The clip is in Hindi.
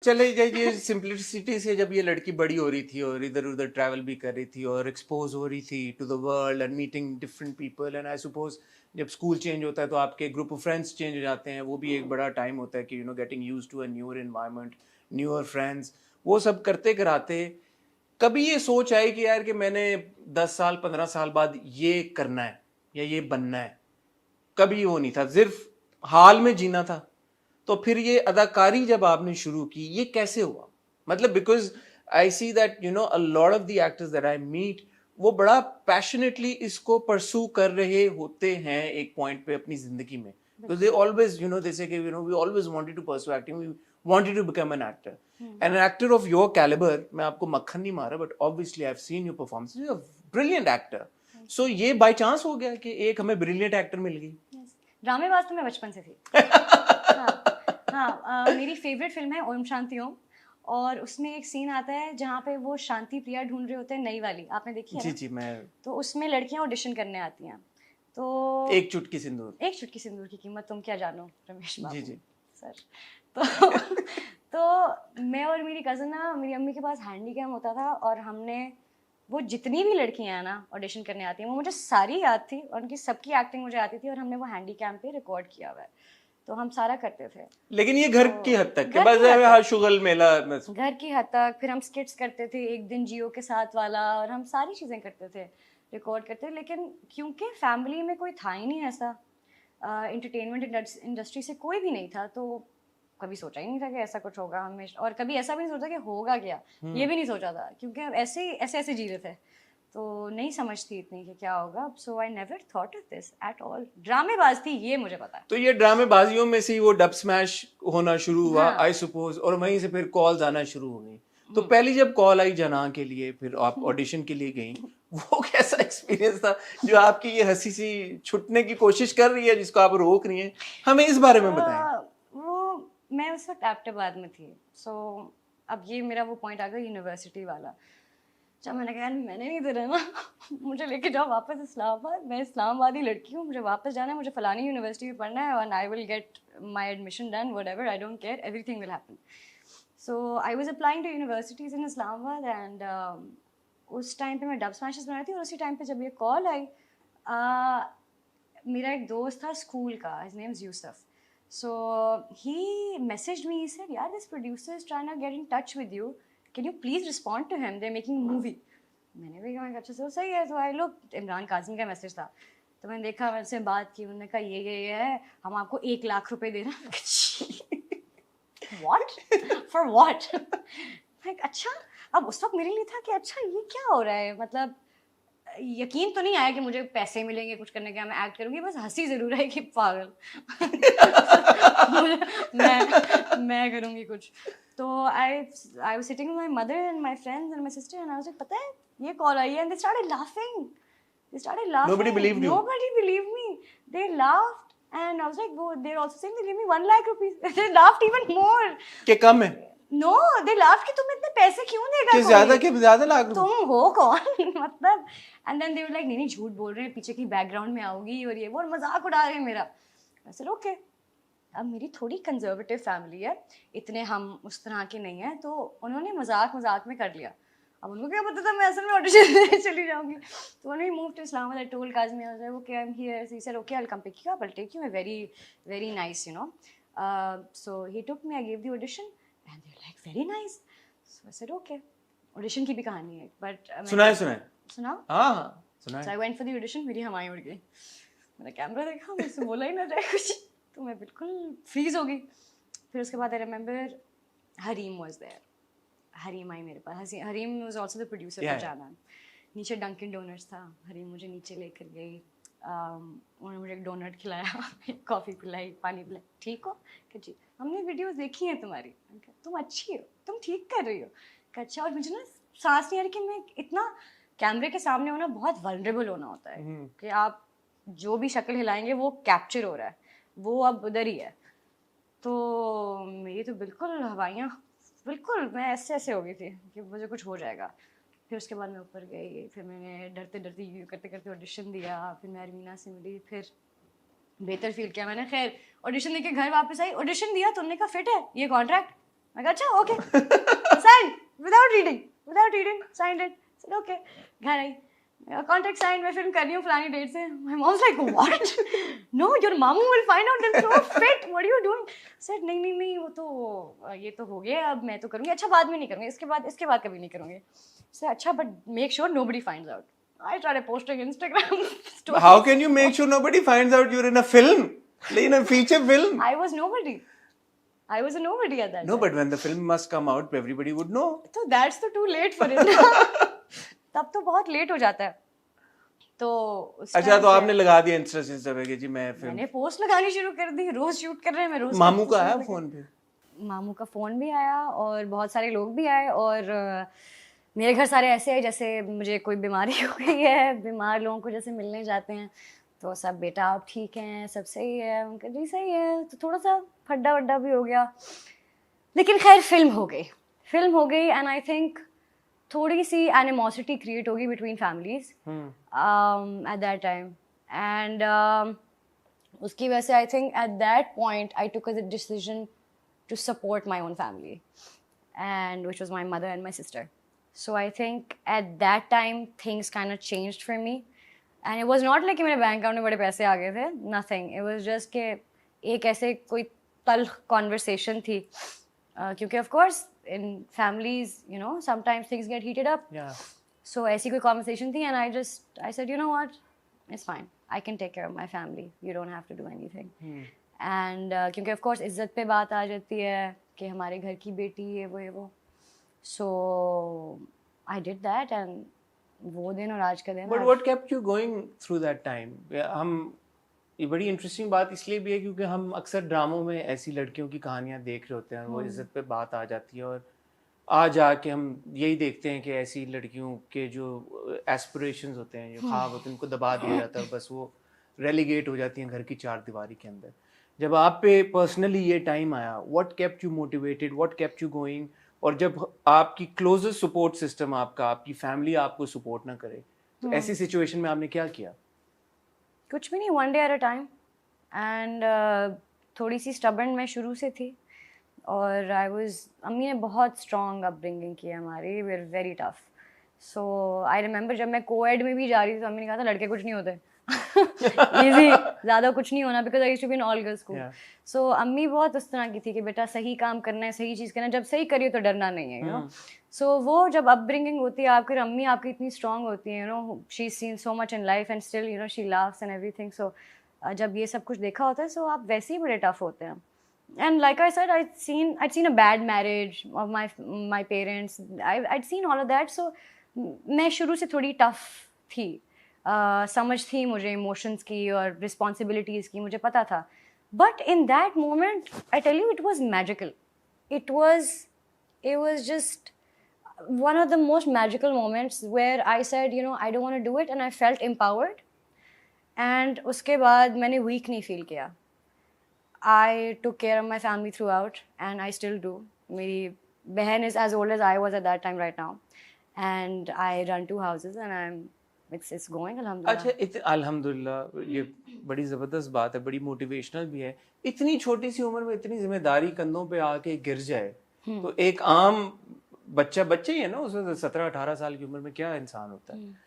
चले जाइए सिंपलिसिटी से, जब ये लड़की बड़ी हो रही थी और इधर उधर ट्रैवल भी कर रही थी और एक्सपोज हो रही थी to the world and meeting different people, and I suppose जब स्कूल चेंज होता है तो आपके ग्रुप ऑफ फ्रेंड्स चेंज हो जाते हैं, वो भी एक बड़ा टाइम होता है कि getting use to a newer environment, newer friends, वो सब करते कराते कभी ये सोच आई कि यार कि मैंने 10 साल 15 साल बाद ये करना है या ये बनना है? कभी वो नहीं था, सिर्फ हाल में जीना था। तो फिर ये अदाकारी जब आपने शुरू की, ये कैसे हुआ? मतलब because I see that a lot of the actors that I meet, वो बड़ा पैशनेटली इसको परसू कर रहे होते हैं एक पॉइंट पे अपनी जिंदगी में, because they always they say कि we always wanted to pursue acting, we wanted to become an actor, and an actor of your caliber, मैं आपको मक्खन नहीं मारा, but obviously I've seen your performance, you're a brilliant actor. So ये बाय चांस हो गया कि एक हमें ब्रिलियंट एक्टर मिल गई? ड्रामेबाज तो मैं बचपन से थी। हाँ, मेरी फेवरेट फिल्म है ओम शांति ओम, और उसमें एक सीन आता है जहाँ पे वो शांति प्रिया ढूंढ रहे होते हैं, नई वाली, आपने देखी है जी ना? जी, मैं तो उसमें लड़कियां ऑडिशन करने आती हैं, तो एक चुटकी सिंदूर, एक चुटकी सिंदूर की कीमत तुम क्या जानो, रमेश बाबू जी जी सर। तो तो मैं और मेरी कज़न ना, मेरी अम्मी के पास हैंडी कैम होता था, और हमने वो जितनी भी लड़कियां हैं ना ऑडिशन करने आती हैं, वो मुझे सारी याद थी और उनकी सबकी एक्टिंग मुझे आती थी, और हमने वो हैंडी कैम पे रिकॉर्ड किया हुआ है, तो हम सारा करते थे। लेकिन ये घर तो की हद तक के घर बस की हद तक। हाँ, शुगल मेला घर की हद तक। फिर हम स्किट्स करते थे, एक दिन जियो के साथ वाला, और हम सारी चीज़ें करते थे, रिकॉर्ड करते थे। लेकिन क्योंकि फैमिली में कोई था ही नहीं ऐसा, एंटरटेनमेंट इंडस्ट्री से कोई भी नहीं था, तो कभी सोचा ही नहीं था कि ऐसा कुछ होगा हमेशा, और कभी ऐसा भी नहीं सोचा कि होगा क्या, ये भी नहीं सोचा था, क्योंकि हम ऐसे जी रहे थे, तो नहीं समझती इतनी कि क्या होगा। So I never thought of this at all. ड्रामेबाज थी, ये मुझे पता है। तो ये ड्रामेबाजियों में से ही वो डब स्मैश होना शुरू हुआ, हाँ। आई सपोज, और वहीं से फिर कॉल्स आना शुरू हो गई। तो पहली जब कॉल आई जना के लिए, फिर आप ऑडिशन के लिए गई, वो कैसा एक्सपीरियंस था जो आपकी ये हंसी सी छुटने की कोशिश कर रही है, जिसको आप रोक रही हैं? हमें इस बारे में बताएं। वो मैं उस वक्त एबटाबाद में थी, सो अब ये मेरा वो पॉइंट आ गया यूनिवर्सिटी वाला, जब मैंने कहा मैंने नहीं देना ना, मुझे लेके जाओ वापस इस्लामाबाद, मैं इस्लामाबादी लड़की हूँ, मुझे वापस जाना है, मुझे फलानी यूनिवर्सिटी में पढ़ना है, and I will get my admission done, whatever, I don't care, everything will happen. So I was applying to universities in Islamabad, and उस टाइम पे मैं डब स्मैशेस बनाई थी, और उसी टाइम पे जब ये कॉल आई, मेरा एक दोस्त था स्कूल का, his name is Yusuf, so he messaged me, he said yaar, this producer is trying to get in touch with you, can you please respond to him, they're making a movie. मैंने भी कहा अच्छा सो सही है, तो आई लुक, इमरान काज़िम का मैसेज था, तो मैंने देखा, मैंने से बात की, उन्होंने कहा ये है, हम आपको 1 लाख रुपए दे रहे हैं। What for what? अच्छा, अब उस वक्त मेरे लिए था कि अच्छा ये क्या हो रहा है, मतलब यकीन तो नहीं आया कि मुझे पैसे मिलेंगे कुछ करने का, मैं एक्ट करूंगी, बस हंसी जरूर है कि पागल। मैं करूंगी कुछ। तो I was sitting with my mother and my friends and my sister, and I was like, पता है ये कॉल आई है, and they started laughing, Nobody believed you. nobody believed me, they laughed, and I was like, they're also saying they give me 1 lakh rupees, they laughed even more, कि कम है no, they laughed कि तुम इतने पैसे क्यों देगा कि कोई? ज्यादा लाख रुपए? तुम हो कौन? मतलब, and then they were like, नहीं झूठ बोल रहे हैं, पीछे की बैकग्राउंड में आओगी और ये वो, और मजाक उड़ा रहे हैं मेरा। I said okay, अब मेरी थोड़ी कंजर्वेटिव फैमिली है, इतने हम उस तरह के नहीं हैं, तो उन्होंने मजाक मजाक में कर लिया। अब उनको क्या पता था मैं असल में ऑडिशन देने चली जाऊंगी। तो उन्होंने move to Islamabad, I told Kazmi, I was like okay, I am here, he said okay, I will come pick you up, I will take you, very very nice, you know. So he took me, I give the audition, and they're like very nice, so I said okay. audition की भी कहानी है, but सुनाए सुनाओ। हाँ हाँ सुनाए। so I went for the audition, मेरी हवाएं उड़ गई, मैंने कैमरा देखा, मुझसे बोला ही ना जाए कुछ, तो मैं बिल्कुल फ्रीज हो गई। फिर उसके बाद I remember Hareem was there, Hareem आई मेरे पास, Hareem was also the producer for Jaana. नीचे डंकिन डोनट्स था, हरीम मुझे नीचे लेकर गई, उन्होंने मुझे एक डोनट खिलाया, एक कॉफ़ी पिलाई, पानी पिलाई, ठीक हो कि जी, हमने वीडियोस देखी हैं तुम्हारी, तुम अच्छी हो, तुम ठीक कर रही हो, अच्छा। और मुझे ना सांस नहीं आ रही कि मैं इतना कैमरे के सामने होना, बहुत वल्नरेबल होना होता है कि आप जो भी शक्ल हिलाएंगे वो कैप्चर हो रहा है, वो अब उधर ही है। तो मेरी तो बिल्कुल हवाइयाँ, बिल्कुल मैं ऐसे हो गई थी कि मुझे कुछ हो जाएगा। फिर उसके बाद मैं ऊपर गई, फिर मैंने डरते करते करते ऑडिशन दिया, फिर मैं अरमीना से मिली, फिर बेहतर फील किया मैंने। खैर ऑडिशन देके घर वापस आई, ऑडिशन दिया तो उन्होंने कहा फिट है, ये कॉन्ट्रैक्ट, मैं कहा अच्छा okay sign without reading signed it said okay घर आई कॉन्ट्रैक्ट साइन मैं फिल्म कर रही हूँ फलानी डेट से my mom's like what no your मामू will find out and throw fit what are you doing said नहीं वो तो ये तो हो गया अब मैं तो करूँगी अच्छा बाद में नहीं करूँगी इसके बाद कभी नहीं करूँगी से अच्छा but make sure nobody finds out I started posting Instagram stories. How can you make sure nobody finds out you're in a film? In a feature film? I was nobody. I was a nobody at that No, time. but when the film must come out, everybody would know. So that's too late for it. तब तो बहुत लेट हो जाता है. तो उस अच्छा तो आपने लगा दिया इंस्टा पे कि जी मैं फिल्म. मैंने पोस्ट लगानी शुरू कर दी रोज शूट कर रहे हैं मैं रोज. मामू का आया फोन पे? मामू का फोन भी आया और बहुत सारे लोग भी आए और मेरे घर सारे ऐसे हैं जैसे मुझे कोई बीमारी हो गई है बीमार लोगों को जैसे मिलने जाते हैं तो सब बेटा आप ठीक हैं सब सही है उनका जी सही है तो थोड़ा सा फड्डा वड्डा भी हो गया लेकिन खैर फिल्म हो गई एंड आई थिंक थोड़ी सी एनिमोसिटी क्रिएट होगी between families at that time and उसकी वजह से I think at that point I took a decision to support my own family and which was my mother and my sister. So I think at that time things kind of changed for me, and it was not like कि मेरे बैंक अकाउंट में बड़े पैसे आ गए थे. Nothing. It was just कि एक ऐसे कोई तल्ख conversation थी. क्योंकि of course in families you know sometimes things get heated up. Yeah. So ऐसी कोई conversation थी and I said you know what it's fine I can take care of my family you don't have to do anything. And क्योंकि of course इज्जत पे बात आ जाती है कि हमारे घर की बेटी है वो. So I did that and वो दिन और आज का दिन. But what kept you going through that time? हम ये बड़ी इंटरेस्टिंग बात इसलिए भी है क्योंकि हम अक्सर ड्रामों में ऐसी लड़कियों की कहानियां देख रहे होते हैं वो इज्जत पे बात आ जाती है और आज आके हम यही देखते हैं कि ऐसी लड़कियों के जो एस्पिरेशंस होते हैं जो ख्वाब होते हैं उनको दबा दिया जाता है बस वो रेलीगेट हो जाती हैं घर की चार दीवारी के अंदर. जब आप पे पर्सनली ये टाइम आया what kept you motivated, what kept you going? और जब आपकी क्लोजेस्ट सपोर्ट सिस्टम आपकी फैमिली आपको सपोर्ट ना करे तो ऐसी सिचुएशन में आपने क्या किया? कुछ भी नहीं one day at a time and थोड़ी सी stubborn मैं शुरू से थी और अम्मी ने बहुत strong upbringing की है हमारी we're very tough so I remember जब मैं co-ed में भी जा रही थी तो अम्मी ने कहा था लड़के कुछ नहीं होते easy ज़्यादा कुछ नहीं होना because I used to be in all girls school. So अम्मी बहुत उस तरह की थी कि बेटा सही काम करना है सही चीज़ करना है जब सही करिए तो डरना नहीं है you know. So वो जब अपब्रिंगिंग होती है आपकी अम्मी आपकी इतनी स्ट्रांग होती है you know she's seen so much in life and still you know she laughs and everything so जब ये सब कुछ देखा होता है so आप वैसे ही बड़े टफ होते हैं. And like I said I'd seen a bad marriage of my parents. I'd seen all of that so मैं शुरू से थोड़ी टफ थी. समझ थी मुझे इमोशंस की और रिस्पॉन्सिबिलिटीज़ की मुझे पता था but in that moment I tell you it was magical it was just one of the most magical moments where I said you know I don't want to do it and I felt empowered and उसके बाद मैंने weak नहीं feel किया. I took care of my family throughout and I still do. मेरी बहन is as old as I was at that time right now and I run 2 houses and it's going अल्हम्दुलिल्लाह. अच्छा अल्हम्दुलिल्लाह ये बड़ी ज़बरदस्त बात है बड़ी मोटिवेशनल भी है. इतनी छोटी सी उम्र में इतनी जिम्मेदारी कंधों पे आके गिर जाए तो एक आम बच्चा ही है ना उसमें 17-18 साल की उम्र में क्या इंसान होता है